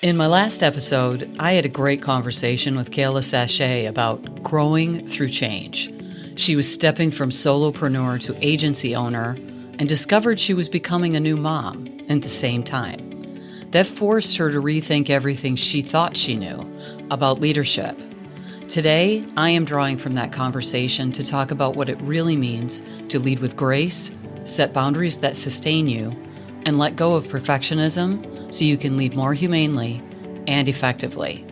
In my last episode, I had a great conversation with Kaila Sachet about growing through change. She was stepping from solopreneur to agency owner and discovered she was becoming a new mom at the same time. That forced her to rethink everything she thought she knew about leadership. Today, I am drawing from that conversation to talk about what it really means to lead with grace, set boundaries that sustain you, and let go of perfectionism so you can lead more humanely and effectively.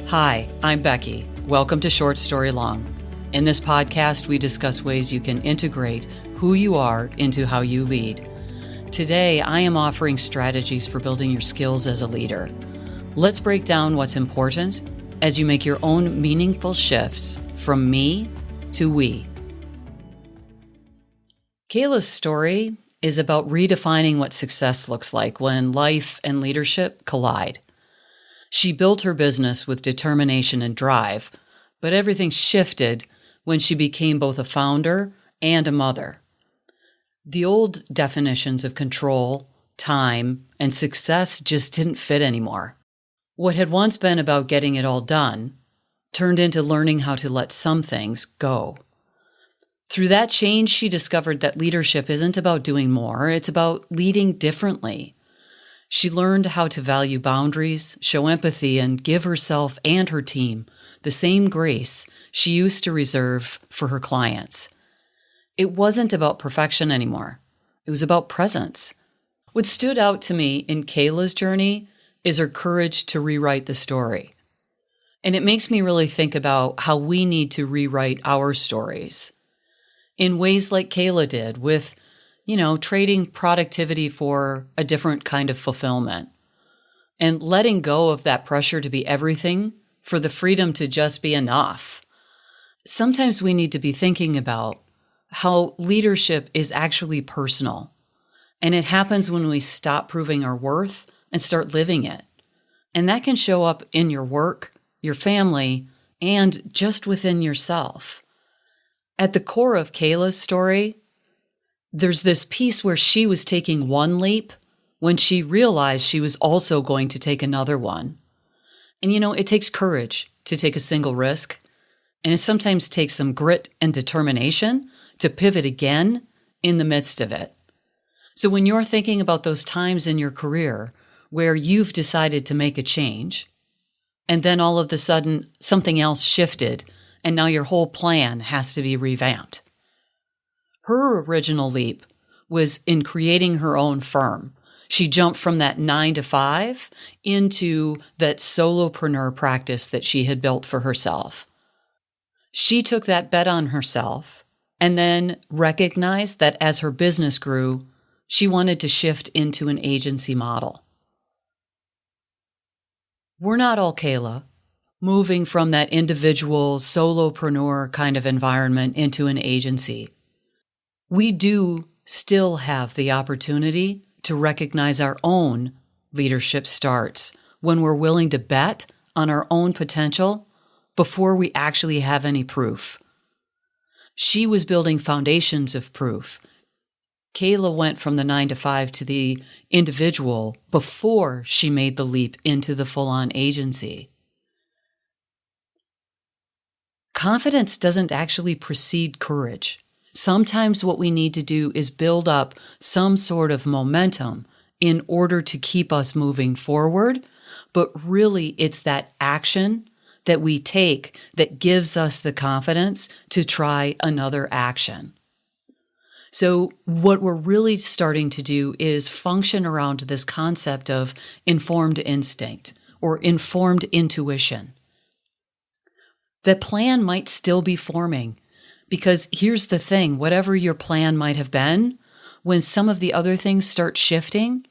Hi, I'm Becky. Welcome to Short Story Long. In this podcast, we discuss ways you can integrate who you are into how you lead. Today, I am offering strategies for building your skills as a leader. Let's break down what's important as you make your own meaningful shifts from me to we. Kaila's story is about redefining what success looks like when life and leadership collide. She built her business with determination and drive, but everything shifted when she became both a founder and a mother. The old definitions of control, time, and success just didn't fit anymore. What had once been about getting it all done turned into learning how to let some things go. Through that change, she discovered that leadership isn't about doing more, it's about leading differently. She learned how to value boundaries, show empathy, and give herself and her team the same grace she used to reserve for her clients. It wasn't about perfection anymore. It was about presence. What stood out to me in Kaila's journey is her courage to rewrite the story. And it makes me really think about how we need to rewrite our stories in ways like Kaila did with, trading productivity for a different kind of fulfillment and letting go of that pressure to be everything for the freedom to just be enough. Sometimes we need to be thinking about how leadership is actually personal, and it happens when we stop proving our worth and start living it. And that can show up in your work, your family, and just within yourself. At the core of Kaila's story, there's this piece where she was taking one leap when she realized she was also going to take another one. And it takes courage to take a single risk, and it sometimes takes some grit and determination to pivot again in the midst of it. So when you're thinking about those times in your career where you've decided to make a change, and then all of a sudden something else shifted, and now your whole plan has to be revamped. Her original leap was in creating her own firm. She jumped from that 9-to-5 into that solopreneur practice that she had built for herself. She took that bet on herself and then recognized that as her business grew, she wanted to shift into an agency model. We're not all Kaila, moving from that individual solopreneur kind of environment into an agency. We do still have the opportunity to recognize our own leadership starts when we're willing to bet on our own potential before we actually have any proof. She was building foundations of proof. Kaila went from the 9-to-5 to the individual before she made the leap into the full-on agency. Confidence doesn't actually precede courage. Sometimes what we need to do is build up some sort of momentum in order to keep us moving forward, but really it's that action that we take that gives us the confidence to try another action. So what we're really starting to do is function around this concept of informed instinct or informed intuition. The plan might still be forming, because here's the thing, whatever your plan might have been, when some of the other things start shifting,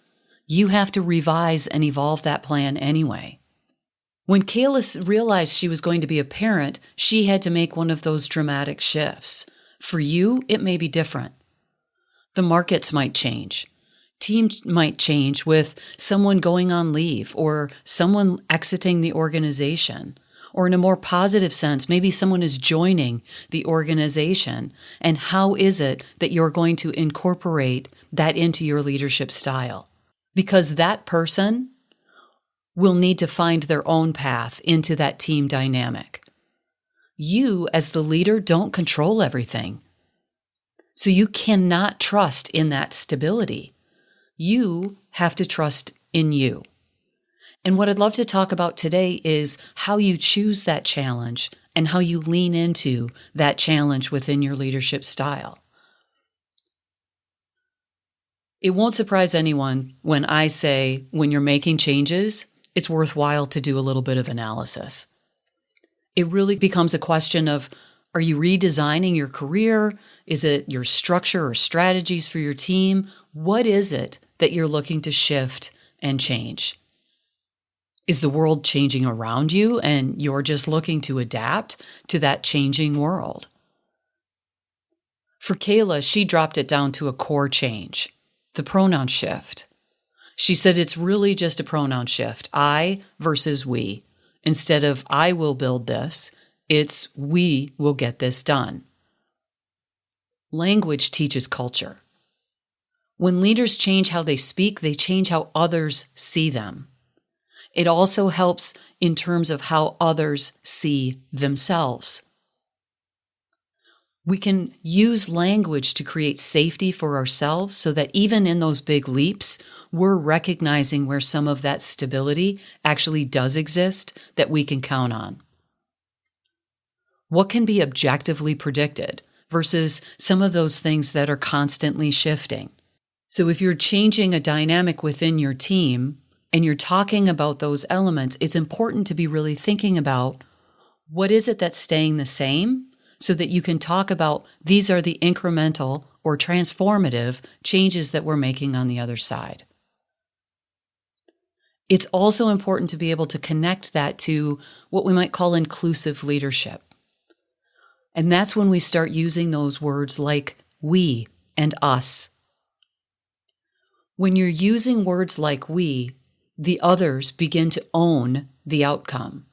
you have to revise and evolve that plan anyway. When Kaila realized she was going to be a parent, she had to make one of those dramatic shifts. For you, it may be different. The markets might change. Teams might change with someone going on leave or someone exiting the organization. Or in a more positive sense, maybe someone is joining the organization. And how is it that you're going to incorporate that into your leadership style? Because that person will need to find their own path into that team dynamic. You, as the leader, don't control everything. So you cannot trust in that stability. You have to trust in you. And what I'd love to talk about today is how you choose that challenge and how you lean into that challenge within your leadership style. It won't surprise anyone when I say when you're making changes, it's worthwhile to do a little bit of analysis. It really becomes a question of, are you redesigning your career? Is it your structure or strategies for your team? What is it that you're looking to shift and change? Is the world changing around you and you're just looking to adapt to that changing world? For Kaila, she dropped it down to a core change, the pronoun shift. She said it's really just a pronoun shift, I versus we. Instead of I will build this, it's we will get this done. Language teaches culture. When leaders change how they speak, they change how others see them. It also helps in terms of how others see themselves. We can use language to create safety for ourselves so that even in those big leaps, we're recognizing where some of that stability actually does exist that we can count on. What can be objectively predicted versus some of those things that are constantly shifting? So if you're changing a dynamic within your team and you're talking about those elements, it's important to be really thinking about what is it that's staying the same so that you can talk about these are the incremental or transformative changes that we're making on the other side. It's also important to be able to connect that to what we might call inclusive leadership. And that's when we start using those words like we and us. When you're using words like we, the others begin to own the outcome.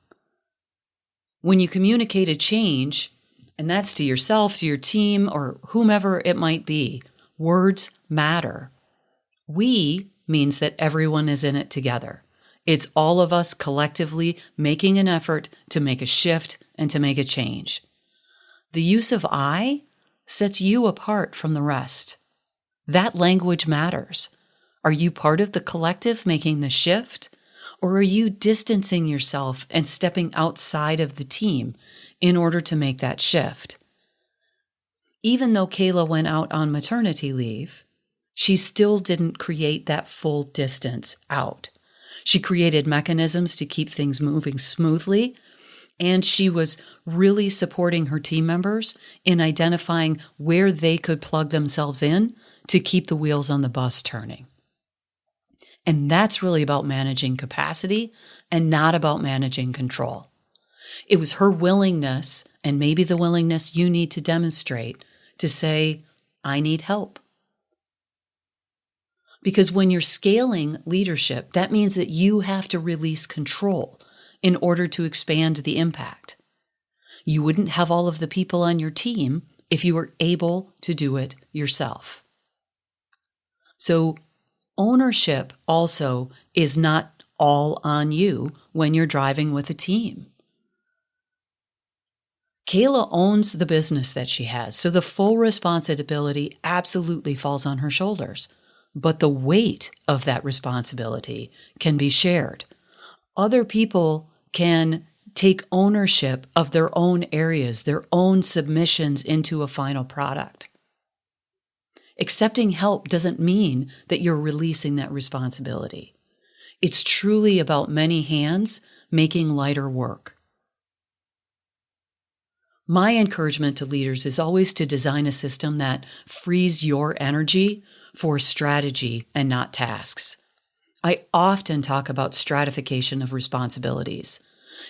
When you communicate a change, and that's to yourself, to your team, or whomever it might be, words matter. We means that everyone is in it together. It's all of us collectively making an effort to make a shift and to make a change. The use of I sets you apart from the rest. That language matters. Are you part of the collective making the shift? Or are you distancing yourself and stepping outside of the team in order to make that shift? Even though Kaila went out on maternity leave, she still didn't create that full distance out. She created mechanisms to keep things moving smoothly, and she was really supporting her team members in identifying where they could plug themselves in to keep the wheels on the bus turning. And that's really about managing capacity and not about managing control. It was her willingness, and maybe the willingness you need to demonstrate, to say, I need help. Because when you're scaling leadership, that means that you have to release control in order to expand the impact. You wouldn't have all of the people on your team if you were able to do it yourself. So ownership also is not all on you when you're driving with a team. Kaila owns the business that she has, so the full responsibility absolutely falls on her shoulders. But the weight of that responsibility can be shared. Other people can take ownership of their own areas, their own submissions into a final product. Accepting help doesn't mean that you're releasing that responsibility. It's truly about many hands making lighter work. My encouragement to leaders is always to design a system that frees your energy for strategy and not tasks. I often talk about stratification of responsibilities.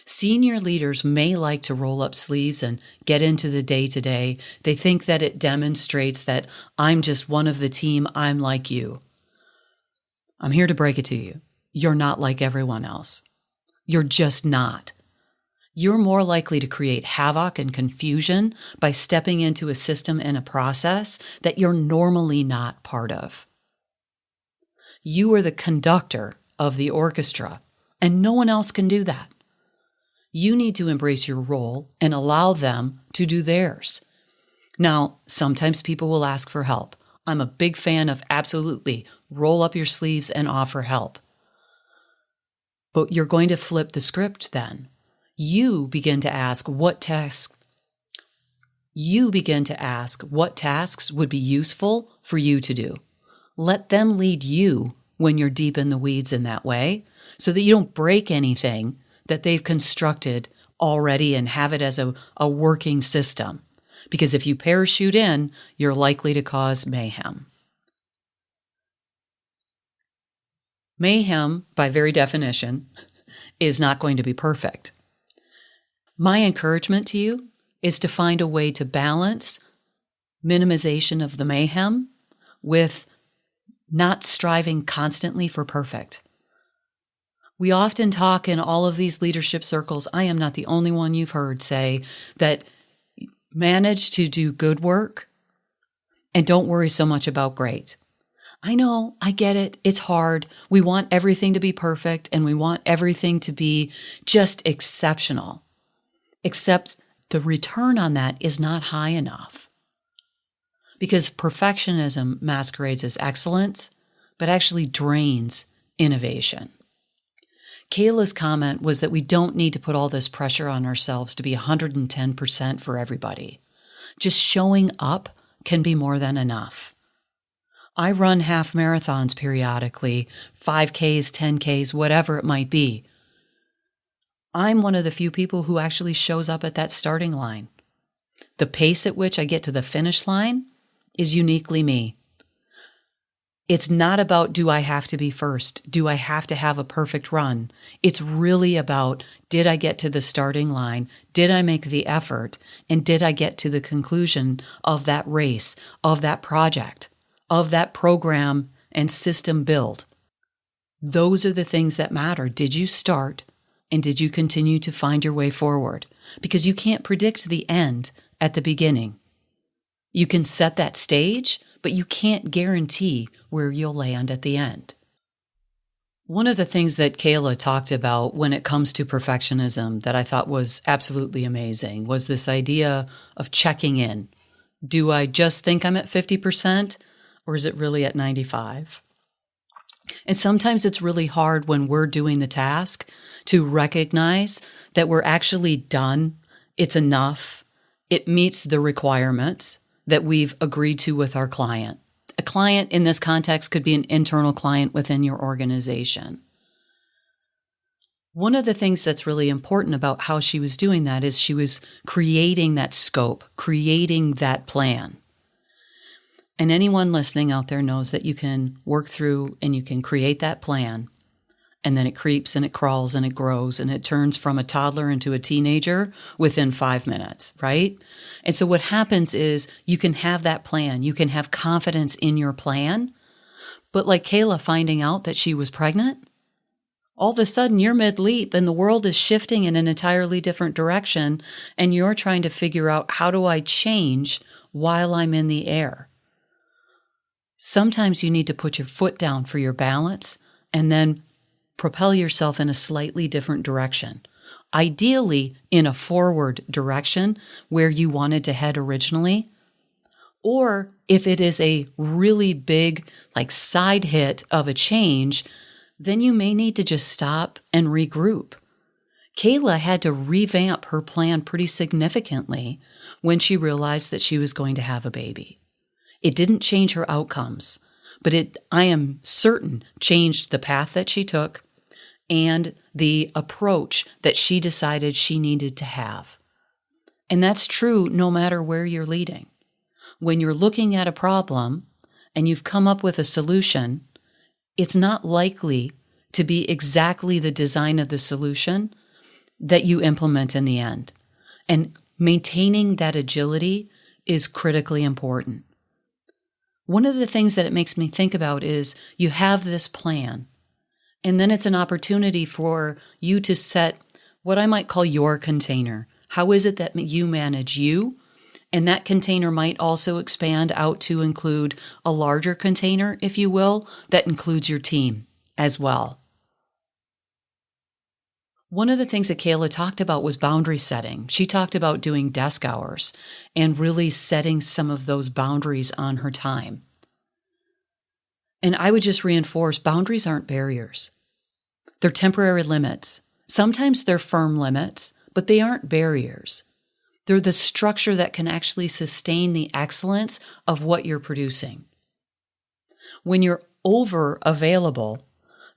Senior leaders may like to roll up sleeves and get into the day-to-day. They think that it demonstrates that I'm just one of the team, I'm like you. I'm here to break it to you. You're not like everyone else. You're just not. You're more likely to create havoc and confusion by stepping into a system and a process that you're normally not part of. You are the conductor of the orchestra, And no one else can do that. You need to embrace your role and allow them to do theirs. Now, sometimes people will ask for help. I'm a big fan of absolutely roll up your sleeves and offer help. But you're going to flip the script then. You begin to ask what tasks would be useful for you to do. Let them lead you when you're deep in the weeds in that way, so that you don't break anything that they've constructed already and have it as a working system. Because if you parachute in, you're likely to cause mayhem. Mayhem, by very definition, is not going to be perfect. My encouragement to you is to find a way to balance minimization of the mayhem with not striving constantly for perfect. We often talk in all of these leadership circles, I am not the only one you've heard say, that manage to do good work and don't worry so much about great. I know, I get it, it's hard. We want everything to be perfect and we want everything to be just exceptional. Except the return on that is not high enough. Because perfectionism masquerades as excellence, but actually drains innovation. Kaila's comment was that we don't need to put all this pressure on ourselves to be 110% for everybody. Just showing up can be more than enough. I run half marathons periodically, 5Ks, 10Ks, whatever it might be. I'm one of the few people who actually shows up at that starting line. The pace at which I get to the finish line is uniquely me. It's not about, do I have to be first? Do I have to have a perfect run? It's really about, did I get to the starting line? Did I make the effort? And did I get to the conclusion of that race, of that project, of that program and system build? Those are the things that matter. Did you start? And did you continue to find your way forward? Because you can't predict the end at the beginning. You can set that stage, but you can't guarantee where you'll land at the end. One of the things that Kaila talked about when it comes to perfectionism that I thought was absolutely amazing was this idea of checking in. Do I just think I'm at 50% or is it really at 95%? And sometimes it's really hard when we're doing the task to recognize that we're actually done. It's enough. It meets the requirements that we've agreed to with our client. A client in this context could be an internal client within your organization. One of the things that's really important about how she was doing that is she was creating that scope, creating that plan. And anyone listening out there knows that you can work through and you can create that plan. And then it creeps and it crawls and it grows and it turns from a toddler into a teenager within 5 minutes, right? And so what happens is you can have that plan. You can have confidence in your plan. But like Kaila finding out that she was pregnant, all of a sudden you're mid-leap and the world is shifting in an entirely different direction and you're trying to figure out, how do I change while I'm in the air? Sometimes you need to put your foot down for your balance and then propel yourself in a slightly different direction. Ideally, in a forward direction where you wanted to head originally. Or if it is a really big, side hit of a change, then you may need to just stop and regroup. Kaila had to revamp her plan pretty significantly when she realized that she was going to have a baby. It didn't change her outcomes, but it, I am certain, changed the path that she took and the approach that she decided she needed to have. And that's true no matter where you're leading. When you're looking at a problem and you've come up with a solution, it's not likely to be exactly the design of the solution that you implement in the end. And maintaining that agility is critically important. One of the things that it makes me think about is you have this plan, and then it's an opportunity for you to set what I might call your container. How is it that you manage you? And that container might also expand out to include a larger container, if you will, that includes your team as well. One of the things that Kaila talked about was boundary setting. She talked about doing desk hours and really setting some of those boundaries on her time. And I would just reinforce, boundaries aren't barriers. They're temporary limits. Sometimes they're firm limits, but they aren't barriers. They're the structure that can actually sustain the excellence of what you're producing. When you're over available,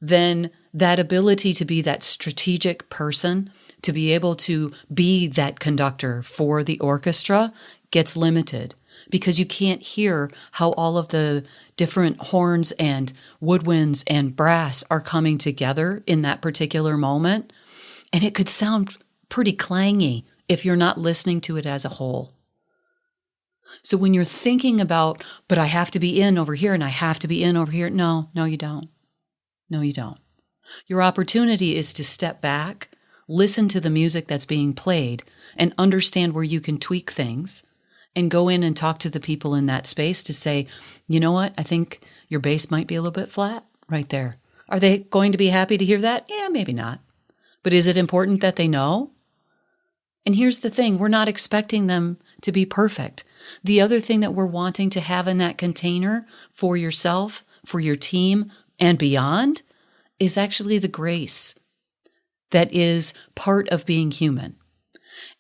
then that ability to be that strategic person, to be able to be that conductor for the orchestra gets limited because you can't hear how all of the different horns and woodwinds and brass are coming together in that particular moment. And it could sound pretty clangy if you're not listening to it as a whole. So when you're thinking about, but I have to be in over here and I have to be in over here, no, you don't. No, you don't. Your opportunity is to step back, listen to the music that's being played, and understand where you can tweak things, and go in and talk to the people in that space to say, you know what, I think your bass might be a little bit flat right there. Are they going to be happy to hear that? Yeah, maybe not. But is it important that they know? And here's the thing, we're not expecting them to be perfect. The other thing that we're wanting to have in that container for yourself, for your team, and beyond is actually the grace that is part of being human,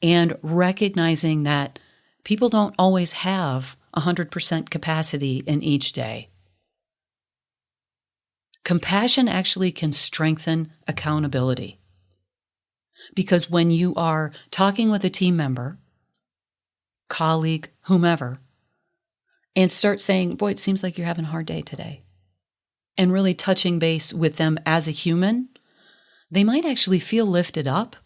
and recognizing that people don't always have 100% capacity in each day. Compassion actually can strengthen accountability. Because when you are talking with a team member, colleague, whomever, and start saying, boy, it seems like you're having a hard day today, and really touching base with them as a human, they might actually feel lifted up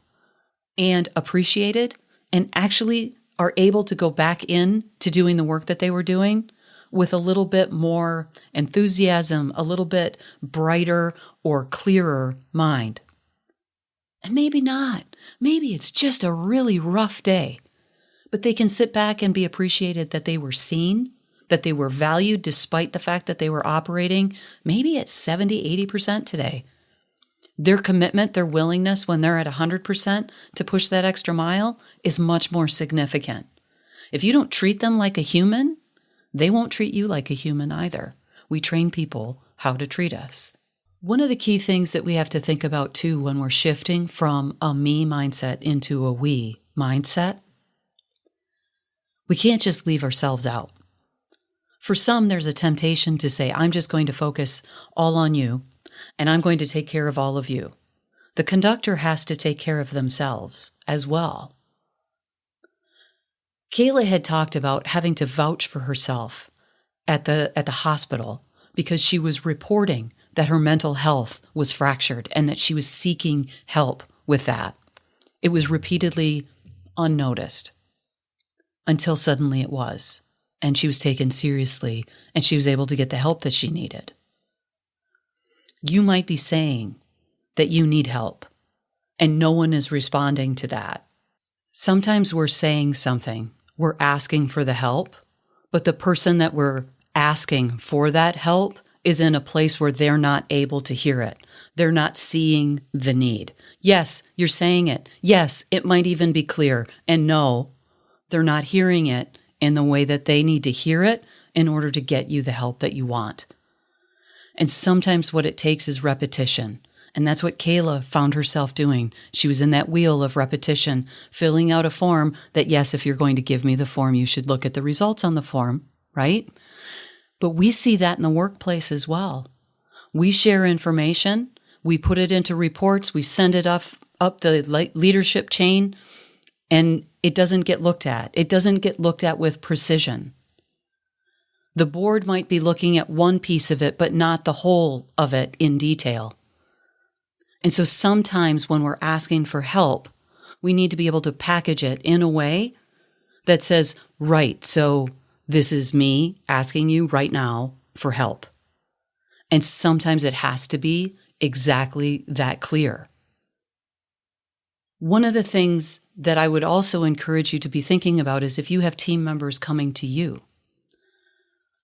and appreciated and actually are able to go back in to doing the work that they were doing with a little bit more enthusiasm, a little bit brighter or clearer mind. And maybe not. Maybe it's just a really rough day, but they can sit back and be appreciated that they were seen, that they were valued despite the fact that they were operating maybe at 70, 80% today. Their commitment, their willingness when they're at 100% to push that extra mile is much more significant. If you don't treat them like a human, they won't treat you like a human either. We train people how to treat us. One of the key things that we have to think about too when we're shifting from a me mindset into a we mindset, we can't just leave ourselves out. For some, there's a temptation to say, I'm just going to focus all on you, and I'm going to take care of all of you. The conductor has to take care of themselves as well. Kaila had talked about having to vouch for herself at the hospital because she was reporting that her mental health was fractured and that she was seeking help with that. It was repeatedly unnoticed until suddenly it was, and she was taken seriously and she was able to get the help that she needed. You might be saying that you need help and no one is responding to that. Sometimes we're saying something, we're asking for the help, but the person that we're asking for that help is in a place where they're not able to hear it. They're not seeing the need. Yes, you're saying it. Yes, it might even be clear. And no, they're not hearing it in the way that they need to hear it in order to get you the help that you want. And sometimes what it takes is repetition. And that's what Kaila found herself doing. She was in that wheel of repetition, filling out a form that, yes, if you're going to give me the form, you should look at the results on the form, right? But we see that in the workplace as well. We share information, we put it into reports, we send it up the leadership chain, and it doesn't get looked at. It doesn't get looked at with precision. The board might be looking at one piece of it, but not the whole of it in detail. And so sometimes when we're asking for help, we need to be able to package it in a way that says, right, so this is me asking you right now for help. And sometimes it has to be exactly that clear. One of the things that I would also encourage you to be thinking about is if you have team members coming to you,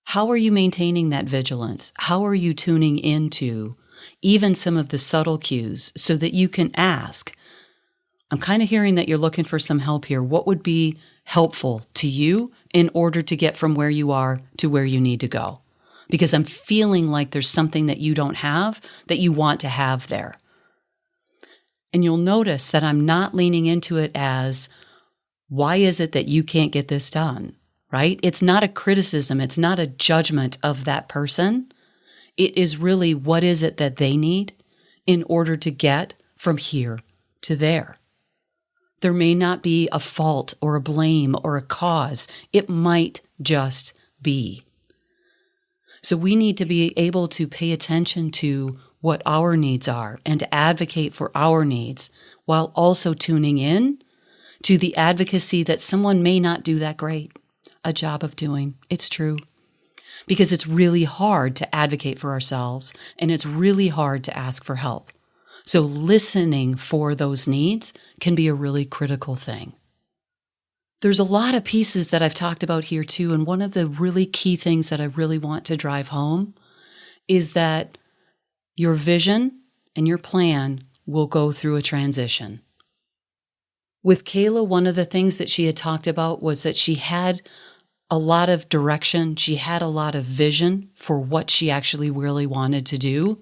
how are you maintaining that vigilance? How are you tuning into even some of the subtle cues so that you can ask, I'm kind of hearing that you're looking for some help here. What would be helpful to you in order to get from where you are to where you need to go? Because I'm feeling like there's something that you don't have that you want to have there. And you'll notice that I'm not leaning into it as, why is it that you can't get this done, right? It's not a criticism. It's not a judgment of that person. It is really, what is it that they need in order to get from here to there? There may not be a fault or a blame or a cause. It might just be. So we need to be able to pay attention to what our needs are and to advocate for our needs while also tuning in to the advocacy that someone may not do that great a job of doing. It's true. Because it's really hard to advocate for ourselves and it's really hard to ask for help. So listening for those needs can be a really critical thing. There's a lot of pieces that I've talked about here too, and one of the really key things that I really want to drive home is that your vision and your plan will go through a transition. With Kaila, one of the things that she had talked about was that she had a lot of direction, she had a lot of vision for what she actually really wanted to do,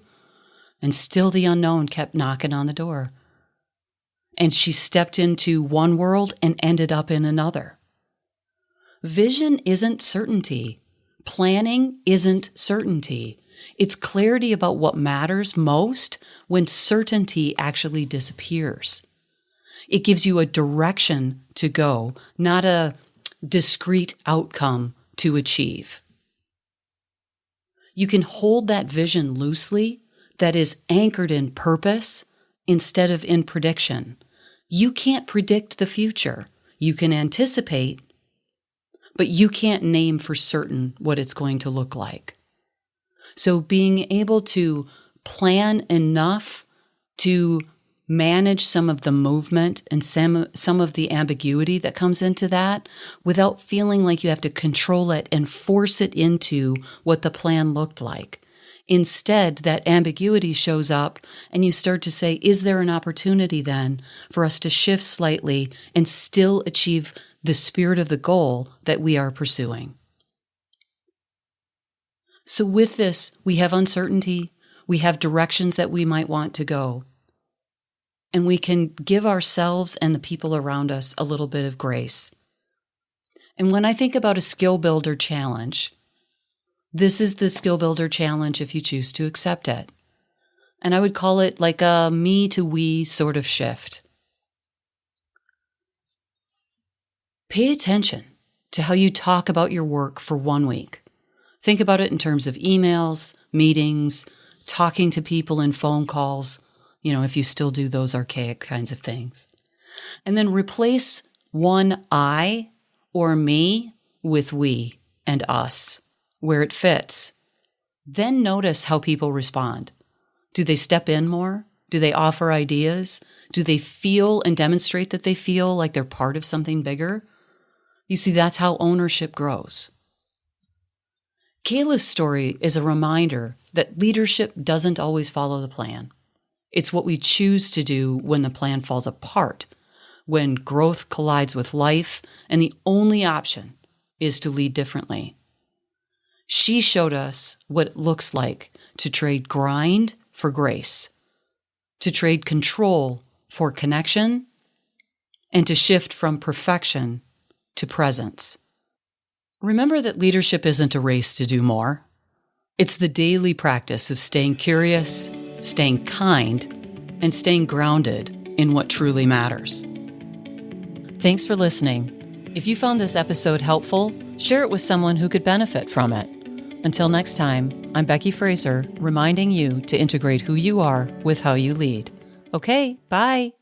and still the unknown kept knocking on the door. And she stepped into one world and ended up in another. Vision isn't certainty. Planning isn't certainty. It's clarity about what matters most when certainty actually disappears. It gives you a direction to go, not a discrete outcome to achieve. You can hold that vision loosely that is anchored in purpose instead of in prediction. You can't predict the future. You can anticipate, but you can't name for certain what it's going to look like. So being able to plan enough to manage some of the movement and some of the ambiguity that comes into that without feeling like you have to control it and force it into what the plan looked like. Instead, that ambiguity shows up and you start to say, is there an opportunity then for us to shift slightly and still achieve the spirit of the goal that we are pursuing? So with this, we have uncertainty, we have directions that we might want to go, and we can give ourselves and the people around us a little bit of grace. And when I think about a skill builder challenge, this is the skill builder challenge if you choose to accept it. And I would call it like a me to we sort of shift. Pay attention to how you talk about your work for 1 week. Think about it in terms of emails, meetings, talking to people in phone calls, if you still do those archaic kinds of things. And then replace one I or me with we and us, where it fits. Then notice how people respond. Do they step in more? Do they offer ideas? Do they feel and demonstrate that they feel like they're part of something bigger? You see, that's how ownership grows. Kaila's story is a reminder that leadership doesn't always follow the plan. It's what we choose to do when the plan falls apart, when growth collides with life, and the only option is to lead differently. She showed us what it looks like to trade grind for grace, to trade control for connection, and to shift from perfection to presence. Remember that leadership isn't a race to do more. It's the daily practice of staying curious, staying kind, and staying grounded in what truly matters. Thanks for listening. If you found this episode helpful, share it with someone who could benefit from it. Until next time, I'm Becky Fraser, reminding you to integrate who you are with how you lead. Okay, bye.